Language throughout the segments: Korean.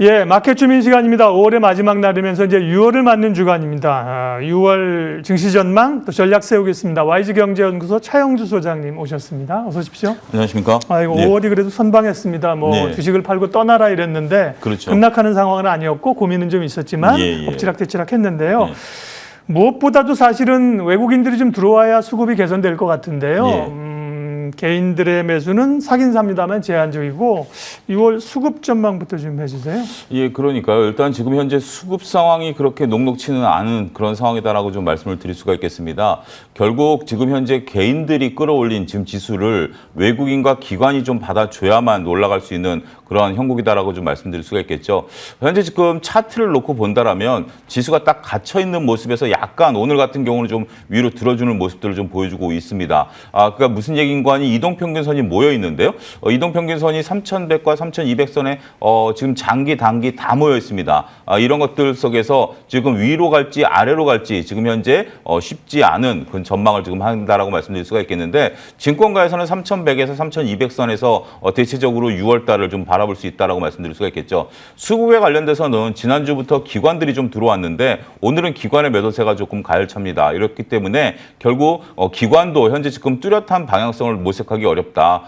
예, 마켓 주민 시간입니다. 5월의 마지막 날이면서 이제 6월을 맞는 주간입니다. 6월 증시 전망 또 전략 세우겠습니다. YG경제연구소 차영주 소장님 오셨습니다. 어서 오십시오. 안녕하십니까? 아이고, 네. 5월이 그래도 선방했습니다. 네. 주식을 팔고 떠나라 이랬는데 그렇죠. 급락하는 상황은 아니었고 고민은 좀 있었지만 엎치락뒤치락 했는데요. 무엇보다도 사실은 외국인들이 좀 들어와야 수급이 개선될 것 같은데요. 개인들의 매수는 사긴 삽니다만 제한적이고 6월 수급 전망부터 좀 해주세요. 예, 그러니까요. 일단 지금 현재 수급 상황이 그렇게 녹록치는 않은 그런 상황이다라고 좀 말씀을 드릴 수가 있겠습니다. 결국 지금 현재 개인들이 끌어올린 지금 지수를 외국인과 기관이 좀 받아줘야만 올라갈 수 있는 그런 형국이다라고 좀 말씀드릴 수가 있겠죠. 현재 지금 차트를 놓고 본다라면 지수가 딱 갇혀 있는 모습에서 약간 오늘 같은 경우는 좀 위로 들어주는 모습들을 좀 보여주고 있습니다. 그러니까 무슨 얘기인가 하니 이동평균선이 모여 있는데요. 이동평균선이 3,100과 3,200선에 지금 장기, 단기 다 모여 있습니다. 이런 것들 속에서 지금 위로 갈지 아래로 갈지 지금 현재 쉽지 않은 그런 전망을 지금 한다라고 말씀드릴 수가 있겠는데 증권가에서는 3,100에서 3,200선에서 대체적으로 6월 달을 좀 바라볼 수 있다라고 말씀드릴 수가 있겠죠. 수급에 관련돼서는 지난주부터 기관들이 좀 들어왔는데 오늘은 기관의 매도세가 조금 가열찹니다. 이렇기 때문에 결국 기관도 현재 지금 뚜렷한 방향성을 모색하기 어렵다.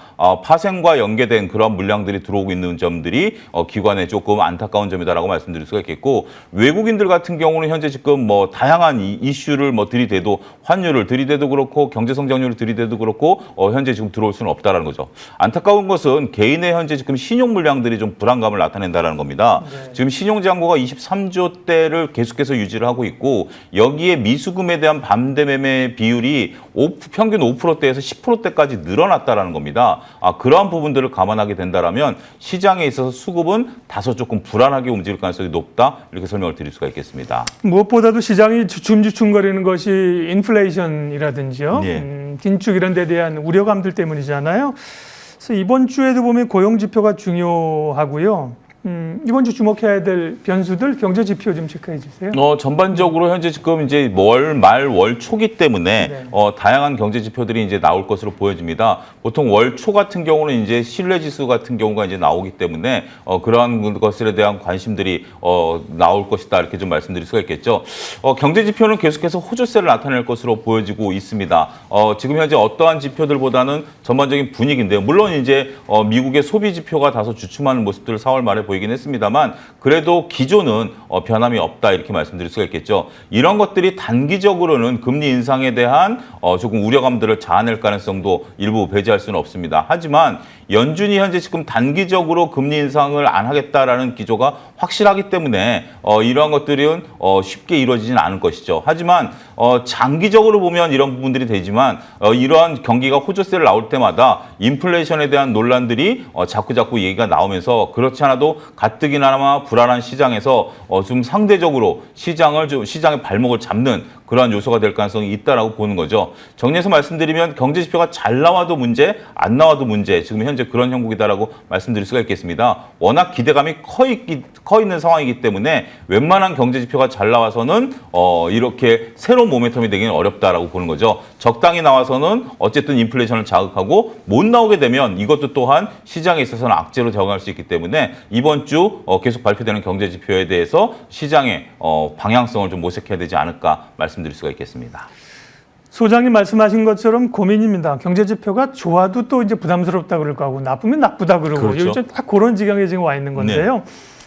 파생과 연계된 그런 물량들이 들어오고 있는 점들이 기관에 조금 안타까운 점이다라고 말씀드릴 수가 있겠고 외국인들 같은 경우는 현재 지금 뭐 다양한 이슈를 뭐 들이대도 환율을 들이대도 그렇고 경제성장률을 들이대도 그렇고 현재 지금 들어올 수는 없다라는 거죠. 안타까운 것은 개인의 현재 지금 신용 물량들이 좀 불안감을 나타낸다라는 겁니다. 네. 지금 신용 잔고가 23조대를 계속해서 유지를 하고 있고 여기에 미수금에 대한 반대 매매 비율이 평균 5%대에서 10%대까지 늘어났다라는 겁니다. 그러한 부분들을 감안하게 된다라면 시장에 있어서 수급은 다소 조금 불안하게 움직일 가능성이 높다 이렇게 설명을 드릴 수가 있겠습니다. 무엇보다도 시장이 주춤주춤거리는 것이 인플레이션이라든지요, 긴축 이런 데 대한 우려감들 때문이잖아요. 그래서 이번 주에도 보면 고용 지표가 중요하고요. 이번 주 주목해야 될 변수들 경제 지표 좀 체크해 주세요. 전반적으로 현재 지금 이제 월 말 월 초기 때문에 다양한 경제 지표들이 이제 나올 것으로 보여집니다. 보통 월 초 같은 경우는 이제 신뢰 지수 같은 경우가 이제 나오기 때문에 그러한 것들에 대한 관심들이 나올 것이다 이렇게 좀 말씀드릴 수가 있겠죠. 경제 지표는 계속해서 호조세를 나타낼 것으로 보여지고 있습니다. 지금 현재 어떠한 지표들보다는 전반적인 분위기인데요. 물론 이제 미국의 소비 지표가 다소 주춤하는 모습들을 4월 말에 보이긴 했습니다만 그래도 기조는 변함이 없다 이렇게 말씀드릴 수가 있겠죠. 이런 것들이 단기적으로는 금리 인상에 대한 조금 우려감들을 자아낼 가능성도 일부 배제할 수는 없습니다. 하지만 연준이 현재 지금 단기적으로 금리 인상을 안 하겠다라는 기조가 확실하기 때문에 이러한 것들은 쉽게 이루어지지는 않을 것이죠. 하지만 장기적으로 보면 이런 부분들이 되지만 이러한 경기가 호조세를 나올 때마다 인플레이션에 대한 논란들이 자꾸자꾸 얘기가 나오면서 그렇지 않아도 가뜩이나마 불안한 시장에서 좀 상대적으로 시장의 발목을 잡는 그러한 요소가 될 가능성이 있다라고 보는 거죠. 정리해서 말씀드리면 경제 지표가 잘 나와도 문제, 안 나와도 문제. 지금 현재 그런 형국이다라고 말씀드릴 수가 있겠습니다. 워낙 기대감이 커 있는 상황이기 때문에 웬만한 경제 지표가 잘 나와서는 이렇게 새로운 모멘텀이 되기는 어렵다라고 보는 거죠. 적당히 나와서는 어쨌든 인플레이션을 자극하고 못 나오게 되면 이것도 또한 시장에 있어서는 악재로 작용할 수 있기 때문에 이번 주 계속 발표되는 경제 지표에 대해서 시장의 방향성을 좀 모색해야 되지 않을까 말씀드릴 수가 있겠습니다. 소장님 말씀하신 것처럼 고민입니다. 경제 지표가 좋아도 또 이제 부담스럽다 그럴 거고 나쁘면 나쁘다 그러고 그렇죠. 요즘 딱 그런 지경에 지금 와 있는 건데요.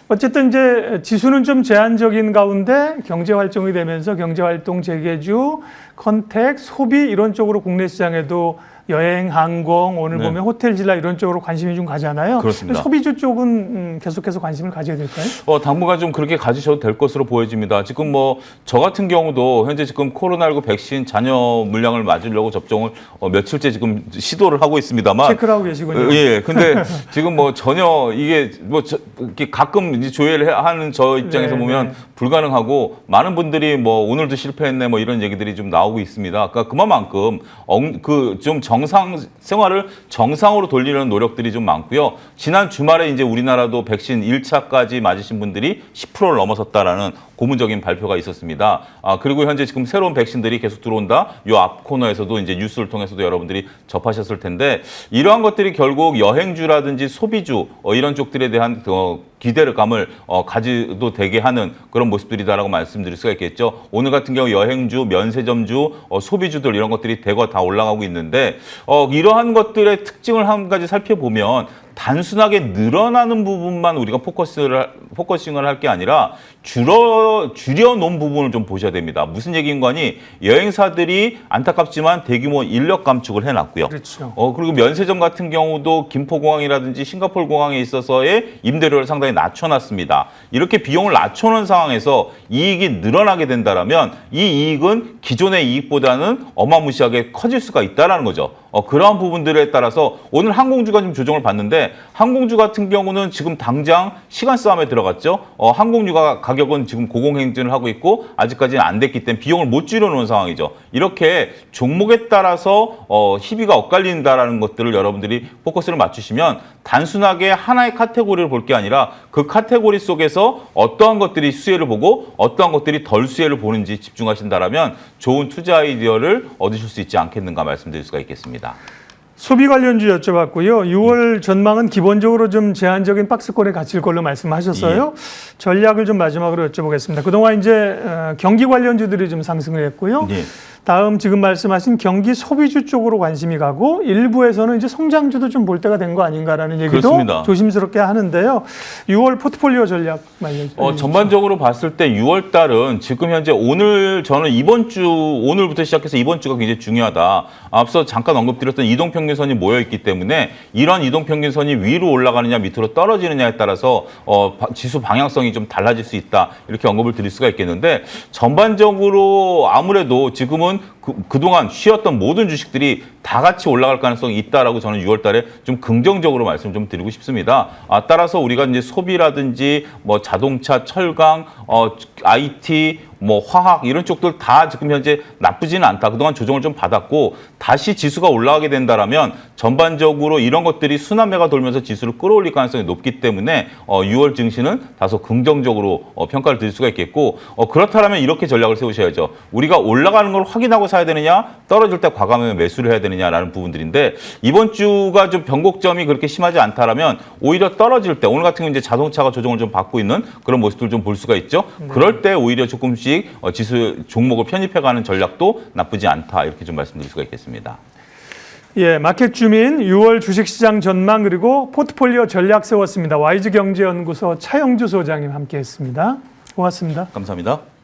어쨌든 이제 지수는 좀 제한적인 가운데 경제 활동이 되면서 경제 활동 재개주, 컨택, 소비 이런 쪽으로 국내 시장에도 여행, 항공, 오늘 보면 호텔 진라 이런 쪽으로 관심이 좀 가잖아요. 그렇습니다. 소비주 쪽은 계속해서 관심을 가져야 될까요? 당분간 좀 그렇게 가지셔도 될 것으로 보여집니다. 지금 뭐 저 같은 경우도 현재 지금 코로나19 백신 잔여 물량을 맞으려고 접종을 며칠째 지금 시도를 하고 있습니다만 체크를 하고 계시군요. 예, 근데 지금 뭐 전혀 이게 뭐 이렇게 가끔 이제 조회를 하는 저 입장에서 보면 불가능하고 많은 분들이 뭐 오늘도 실패했네 뭐 이런 얘기들이 좀 나오고 있습니다. 그러니까 그만큼 좀 정상 생활을 정상으로 돌리려는 노력들이 좀 많고요. 지난 주말에 이제 우리나라도 백신 1차까지 맞으신 분들이 10%를 넘어섰다라는 고문적인 발표가 있었습니다. 그리고 현재 지금 새로운 백신들이 계속 들어온다. 요 앞 코너에서도 이제 뉴스를 통해서도 여러분들이 접하셨을 텐데 이러한 것들이 결국 여행주라든지 소비주 이런 쪽들에 대한 기대감을 가지도 되게 하는 그런 모습들이다라고 말씀드릴 수가 있겠죠. 오늘 같은 경우 여행주, 면세점주, 소비주들 이런 것들이 대거 다 올라가고 있는데 이러한 것들의 특징을 한 가지 살펴보면 단순하게 늘어나는 부분만 우리가 포커싱을 할 게 아니라 줄여놓은 부분을 좀 보셔야 됩니다. 무슨 얘기인 거니? 여행사들이 안타깝지만 대규모 인력 감축을 해놨고요. 그렇죠. 그리고 면세점 같은 경우도 김포공항이라든지 싱가포르 공항에 있어서의 임대료를 상당히 낮춰놨습니다. 이렇게 비용을 낮춰놓은 상황에서 이익이 늘어나게 된다면 이 이익은 기존의 이익보다는 어마무시하게 커질 수가 있다는 거죠. 그러한 부분들에 따라서 오늘 항공주가 좀 조정을 받는데 항공주 같은 경우는 지금 당장 시간 싸움에 들어갔죠. 항공주가 가격은 지금 고공행진을 하고 있고 아직까지는 안 됐기 때문에 비용을 못 줄여놓은 상황이죠. 이렇게 종목에 따라서 희비가 엇갈린다라는 것들을 여러분들이 포커스를 맞추시면 단순하게 하나의 카테고리를 볼 게 아니라 그 카테고리 속에서 어떠한 것들이 수혜를 보고 어떠한 것들이 덜 수혜를 보는지 집중하신다라면 좋은 투자 아이디어를 얻으실 수 있지 않겠는가 말씀드릴 수가 있겠습니다. 소비 관련주 여쭤봤고요. 6월 전망은 기본적으로 좀 제한적인 박스권에 갇힐 걸로 말씀하셨어요. 예. 전략을 좀 마지막으로 여쭤보겠습니다. 그동안 이제 경기 관련주들이 좀 상승을 했고요. 예. 다음 지금 말씀하신 경기 소비주 쪽으로 관심이 가고 일부에서는 이제 성장주도 좀 볼 때가 된 거 아닌가라는 얘기도 그렇습니다. 조심스럽게 하는데요. 6월 포트폴리오 전략 말씀해 전반적으로 봤을 때 6월 달은 지금 현재 저는 오늘부터 시작해서 이번 주가 굉장히 중요하다. 앞서 잠깐 언급드렸던 이동평균선이 모여있기 때문에 이런 이동평균선이 위로 올라가느냐 밑으로 떨어지느냐에 따라서 지수 방향성이 좀 달라질 수 있다. 이렇게 언급을 드릴 수가 있겠는데 전반적으로 아무래도 지금은 그동안 쉬었던 모든 주식들이 다 같이 올라갈 가능성이 있다라고 저는 6월 달에 좀 긍정적으로 말씀 좀 드리고 싶습니다. 따라서 우리가 이제 소비라든지 뭐 자동차, 철강, IT, 뭐 화학 이런 쪽들 다 지금 현재 나쁘지는 않다. 그동안 조정을 좀 받았고 다시 지수가 올라가게 된다라면 전반적으로 이런 것들이 순환매가 돌면서 지수를 끌어올릴 가능성이 높기 때문에 6월 증시는 다소 긍정적으로 평가를 드릴 수가 있겠고 그렇다면 이렇게 전략을 세우셔야죠. 우리가 올라가는 걸 확인하고 사야 되느냐, 떨어질 때 과감하게 매수를 해야 되느냐라는 부분들인데 이번 주가 좀 변곡점이 그렇게 심하지 않다라면 오히려 떨어질 때 오늘 같은 경우 이제 자동차가 조정을 좀 받고 있는 그런 모습들 좀 볼 수가 있죠. 그럴 때 오히려 조금씩 지수 종목을 편입해가는 전략도 나쁘지 않다 이렇게 좀 말씀드릴 수가 있겠습니다. 예, 마켓 주민 6월 주식시장 전망 그리고 포트폴리오 전략 세웠습니다. 와이즈경제연구소 차영주 소장님 함께했습니다. 고맙습니다. 감사합니다.